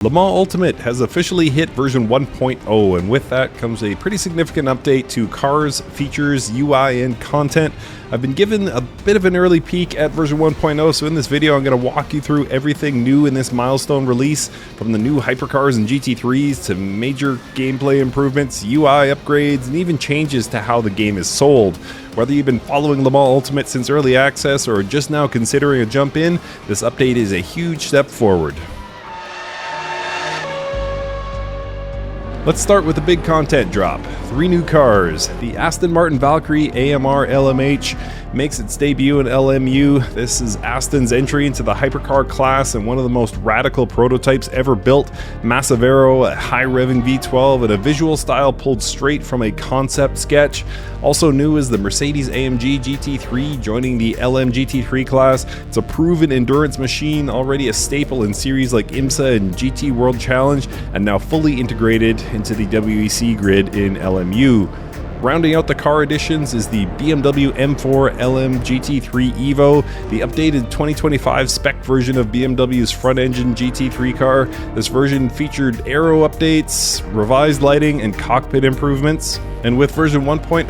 Le Mans Ultimate has officially hit version 1.0, and with that comes a pretty significant update to cars, features, UI, and content. I've been given a bit of an early peek at version 1.0, so in this video I'm going to walk you through everything new in this milestone release, from the new Hypercars and GT3s to major gameplay improvements, UI upgrades, and even changes to how the game is sold. Whether you've been following Le Mans Ultimate since early access or just now considering a jump in, this update is a huge step forward. Let's start with the big content drop. 3 new cars. The Aston Martin Valkyrie AMR LMH makes its debut in LMU. This is Aston's entry into the hypercar class and one of the most radical prototypes ever built. Massive aero, a high-revving V12, and a visual style pulled straight from a concept sketch. Also new is the Mercedes-AMG GT3 joining the LM GT3 class. It's a proven endurance machine, already a staple in series like IMSA and GT World Challenge, and now fully integrated into the WEC grid in LMU. Rounding out the car additions is the BMW M4 LM GT3 Evo, the updated 2025 spec version of BMW's front-engine GT3 car. This version featured aero updates, revised lighting, and cockpit improvements. And with version 1.0,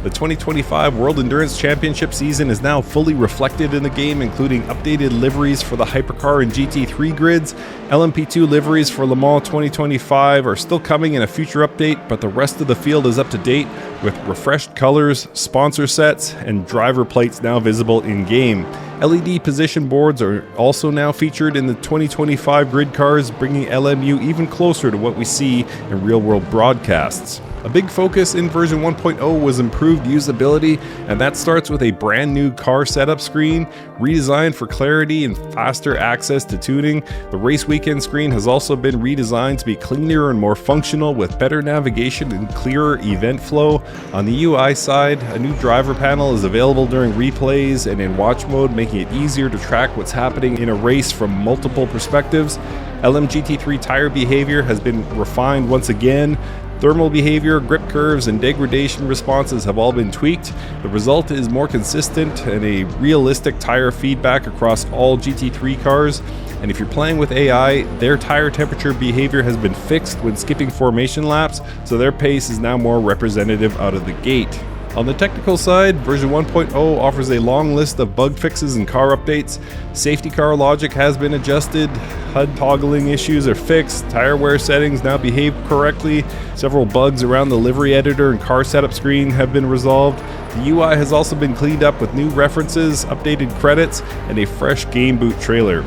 the 2025 World Endurance Championship season is now fully reflected in the game, including updated liveries for the Hypercar and GT3 grids. LMP2 liveries for Le Mans 2025 are still coming in a future update, but the rest of the field is up to date with refreshed colors, sponsor sets, and driver plates now visible in-game. LED position boards are also now featured in the 2025 grid cars, bringing LMU even closer to what we see in real-world broadcasts. A big focus in version 1.0 was improved usability, and that starts with a brand new car setup screen, redesigned for clarity and faster access to tuning. The race weekend screen has also been redesigned to be cleaner and more functional with better navigation and clearer event flow. On the UI side, a new driver panel is available during replays and in watch mode, making it easier to track what's happening in a race from multiple perspectives. LM GT3 tire behavior has been refined once again. Thermal behavior, grip curves, and degradation responses have all been tweaked. The result is more consistent and a realistic tire feedback across all GT3 cars. And if you're playing with AI, their tire temperature behavior has been fixed when skipping formation laps, so their pace is now more representative out of the gate. On the technical side, version 1.0 offers a long list of bug fixes and car updates. Safety car logic has been adjusted, HUD toggling issues are fixed, tire wear settings now behave correctly, several bugs around the livery editor and car setup screen have been resolved. The UI has also been cleaned up with new references, updated credits, and a fresh game boot trailer.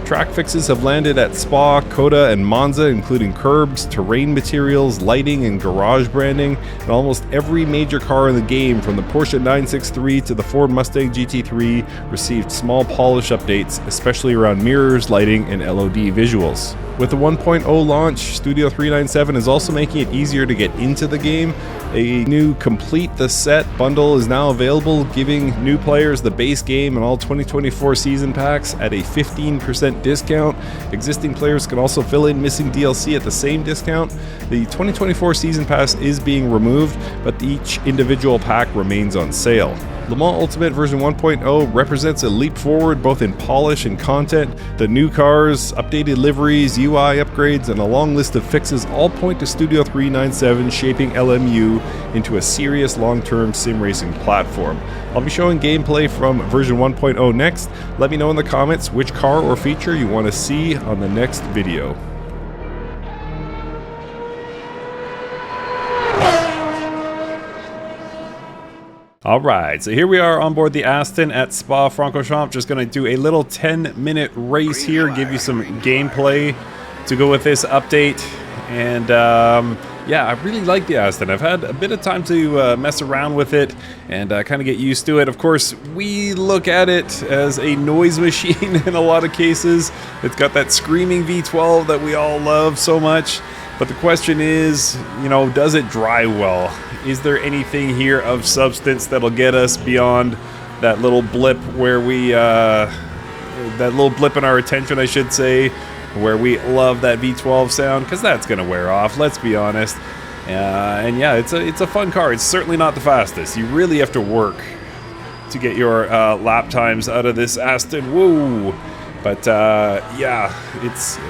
Track fixes have landed at Spa, Coda, and Monza, including curbs, terrain materials, lighting, and garage branding. And almost every major car in the game, from the Porsche 963 to the Ford Mustang GT3, received small polish updates, especially around mirrors, lighting, and LOD visuals. With the 1.0 launch, Studio 397 is also making it easier to get into the game. A new Complete the Set bundle is now available, giving new players the base game and all 2024 season packs at a 15% discount. Existing players can also fill in missing DLC at the same discount. The 2024 season pass is being removed, but each individual pack remains on sale. Le Mans Ultimate version 1.0 represents a leap forward both in polish and content. The new cars, updated liveries, UI upgrades, and a long list of fixes all point to Studio 397 shaping LMU into a serious long-term sim racing platform. I'll be showing gameplay from version 1.0 next. Let me know in the comments which car or feature you want to see on the next video. Alright, so here we are on board the Aston at Spa-Francorchamps. Just going to do a little 10-minute race here, give you some gameplay to go with this update. And yeah, I really like the Aston. I've had a bit of time to mess around with it and kind of get used to it. Of course, we look at it as a noise machine in a lot of cases. It's got that screaming V12 that we all love so much. But the question is, you know, does it drive well? Is there anything here of substance that'll get us beyond that little blip where we, that little blip in our attention, I should say, where we love that V12 sound? Because that's going to wear off, let's be honest. And yeah, it's a fun car. It's certainly not the fastest. You really have to work to get your lap times out of this Aston. Whoa! But yeah,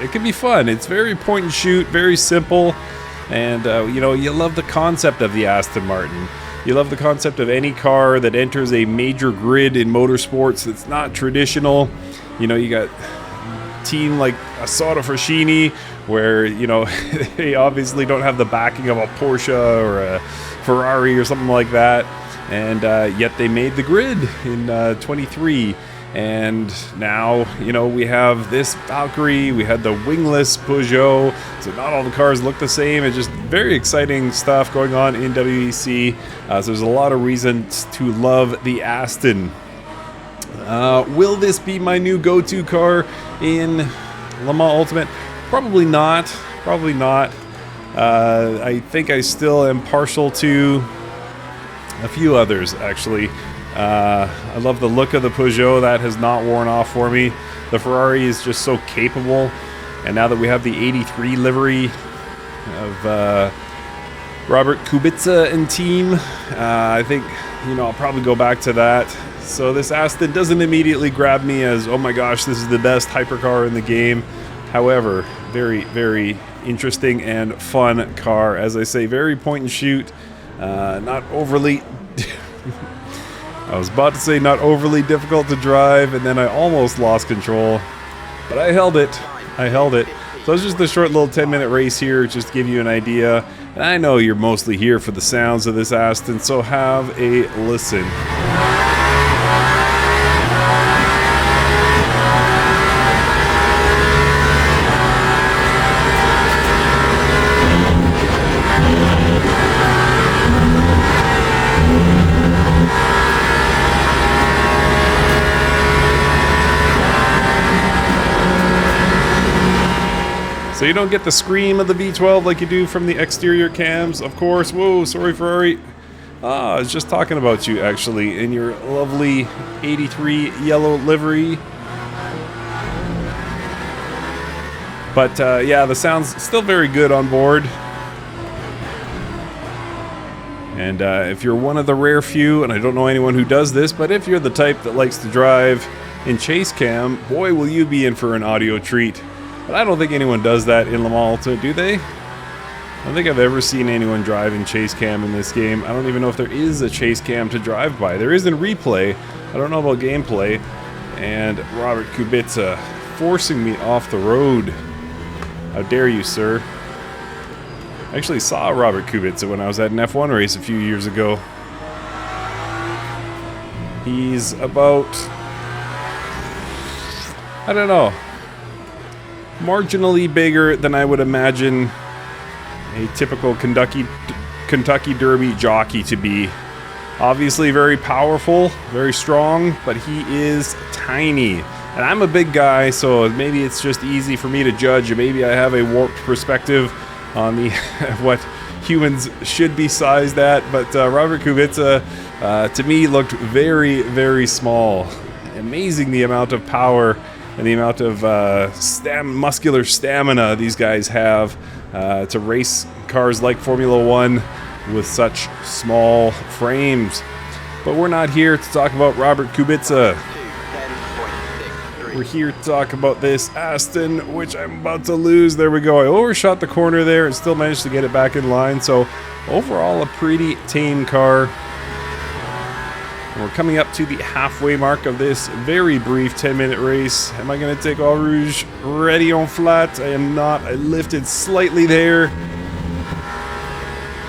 it can be fun. It's very point and shoot, very simple, and you know, you love the concept of the Aston Martin. You love the concept of any car that enters a major grid in motorsports that's not traditional. You know, you got a team like Asada Frashini, where, you know, they obviously don't have the backing of a Porsche or a Ferrari or something like that, and yet they made the grid in 23. And now, you know, we have this Valkyrie, we had the wingless Peugeot, so not all the cars look the same. It's just very exciting stuff going on in WEC. So there's a lot of reasons to love the Aston. Will this be my new go-to car in Le Mans Ultimate? Probably not. Probably not. I think I still am partial to a few others, actually. I love the look of the Peugeot. That has not worn off for me. The Ferrari is just so capable, and now that we have the 83 livery of Robert Kubica and team, I think, you know, I'll probably go back to that. So this Aston doesn't immediately grab me as, oh my gosh, this is the best hypercar in the game. However, very, very interesting and fun car. As I say, very point and shoot, not overly I was about to say not overly difficult to drive, and then I almost lost control, but I held it. I held it. So it's just a short little 10-minute race here, just to give you an idea. And I know you're mostly here for the sounds of this Aston, so have a listen. So you don't get the scream of the V12 like you do from the exterior cams, of course. Whoa, sorry Ferrari. I was just talking about you, actually, in your lovely 83 yellow livery. But yeah, the sound's still very good on board. And if you're one of the rare few, and I don't know anyone who does this, but if you're the type that likes to drive in chase cam, boy will you be in for an audio treat. But I don't think anyone does that in Le Mans Ultimate, do they? I don't think I've ever seen anyone drive in chase cam in this game. I don't even know if there is a chase cam to drive by. There is in replay. I don't know about gameplay. And Robert Kubica forcing me off the road. How dare you, sir? I actually saw Robert Kubica when I was at an F1 race a few years ago. He's about, I don't know, marginally bigger than I would imagine a typical Kentucky Derby jockey to be. Obviously very powerful, very strong, but he is tiny. And I'm a big guy, so maybe it's just easy for me to judge, and maybe I have a warped perspective on the what humans should be sized at. But Robert Kubica, to me, looked very, very small. Amazing the amount of power and the amount of muscular stamina these guys have to race cars like Formula One with such small frames. But we're not here to talk about Robert Kubica. We're here to talk about this Aston, which I'm about to lose. There we go. I overshot the corner there and still managed to get it back in line. So overall, a pretty tame car. We're coming up to the halfway mark of this very brief 10-minute race. Am I going to take All Rouge ready on flat? I am not. I lifted slightly there.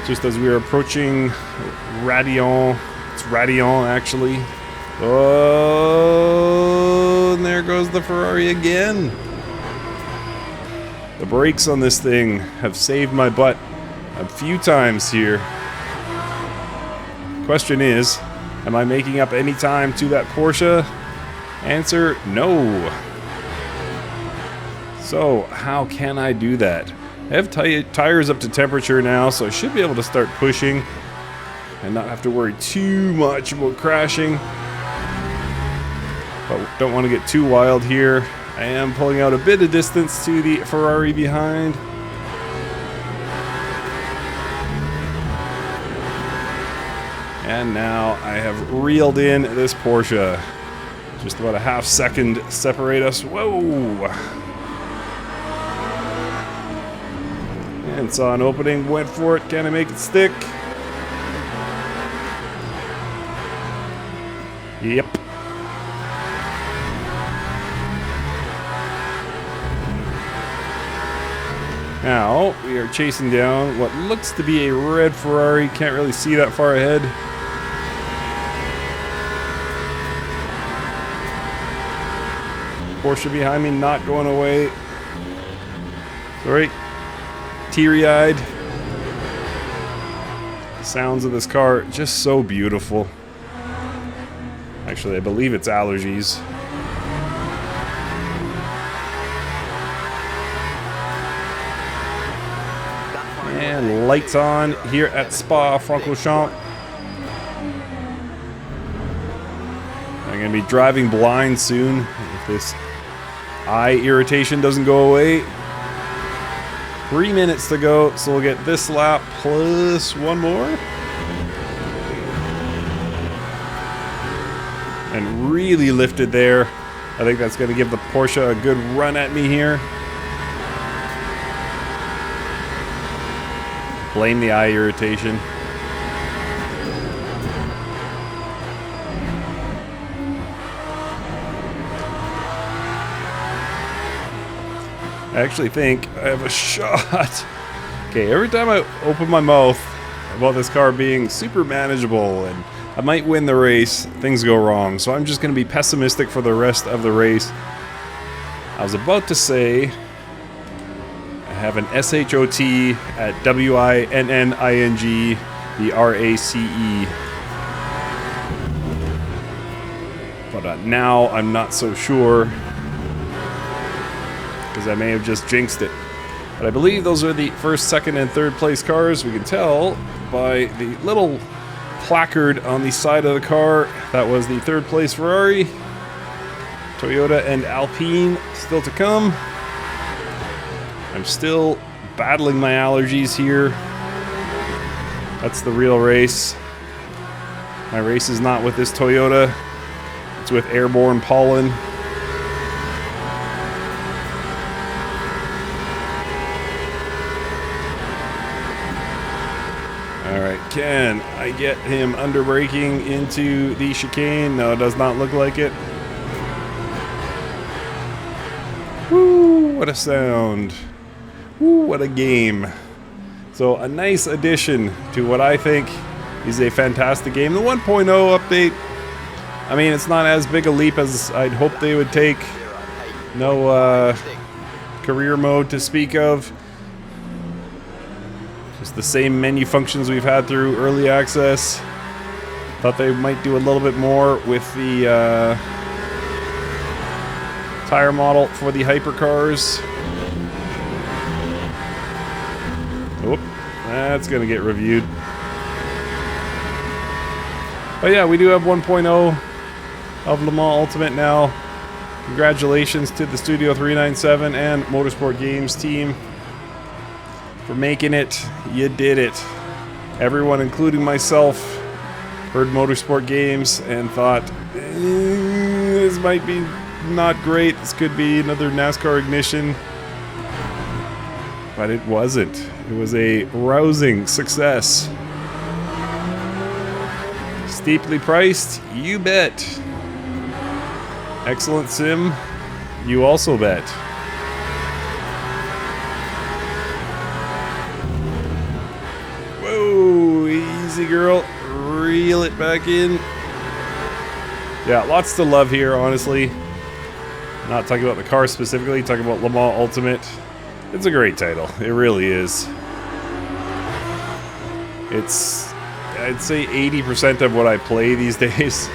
Just as we are approaching Radion. It's Radion, actually. Oh, and there goes the Ferrari again. The brakes on this thing have saved my butt a few times here. Question is, am I making up any time to that Porsche? Answer, no. So, how can I do that? I have tires up to temperature now, so I should be able to start pushing and not have to worry too much about crashing. But don't want to get too wild here. I am pulling out a bit of distance to the Ferrari behind. And now I have reeled in this Porsche. Just about a half second separate us. Whoa! And saw an opening, went for it. Can I make it stick? Yep. Now, we are chasing down what looks to be a red Ferrari. Can't really see that far ahead. Porsche behind me, not going away. Sorry. Teary-eyed. Sounds of this car, just so beautiful. Actually, I believe it's allergies. And lights on here at Spa-Francorchamps. I'm going to be driving blind soon if this eye irritation doesn't go away. 3 minutes to go, so we'll get this lap plus one more. And really lifted there. I think that's going to give the Porsche a good run at me here. Blame the eye irritation. I actually think I have a shot. Okay, every time I open my mouth about this car being super manageable and I might win the race, things go wrong. So I'm just going to be pessimistic for the rest of the race. I was about to say I have an SHOT at WINNING, the RACE. But now I'm not so sure, because I may have just jinxed it. But I believe those are the first, second, and third place cars. We can tll by the little placard on the side of the car. That was the third place Ferrari. Toyota and Alpine still to come. I'm still battling my allergies here. That's the real race. My race is not with this Toyota. It's with airborne pollen. Alright, can I get him under braking into the chicane? No, it does not look like it. Woo, what a sound. Woo, what a game. So a nice addition to what I think is a fantastic game. The 1.0 update, I mean, it's not as big a leap as I'd hoped they would take. No career mode to speak of. Just the same menu functions we've had through early access. Thought they might do a little bit more with the tire model for the Hypercars. Oh, that's gonna get reviewed. But yeah, we do have 1.0 of Le Mans Ultimate now. Congratulations to the Studio 397 and Motorsport Games team for making it. You did it. Everyone, including myself, heard Motorsport Games and thought, this might be not great. This could be another NASCAR Ignition. But it wasn't. It was a rousing success. Steeply priced? You bet. Excellent sim? You also bet. Whoa, easy girl. Reel it back in. Yeah, lots to love here, honestly. Not talking about the car specifically, talking about Le Mans Ultimate. It's a great title. It really is. It's, I'd say 80% of what I play these days.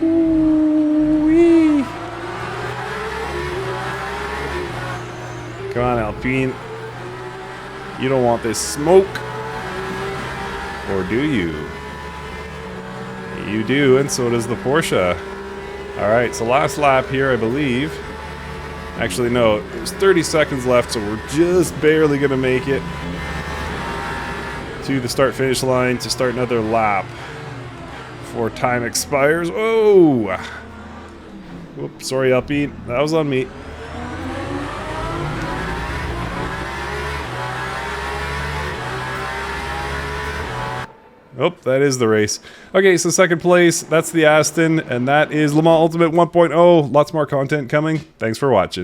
Ooh-wee. Come on, Alpine. You don't want this smoke. Or do you? You do, and so does the Porsche. Alright, so last lap here, I believe. Actually, no, there's 30 seconds left, so we're just barely going to make it to the start-finish line to start another lap before time expires. Whoa! Whoops, sorry, Uppy. That was on me. Oh, that is the race. Okay, so second place, that's the Aston, and that is Le Mans Ultimate 1.0. Lots more content coming. Thanks for watching.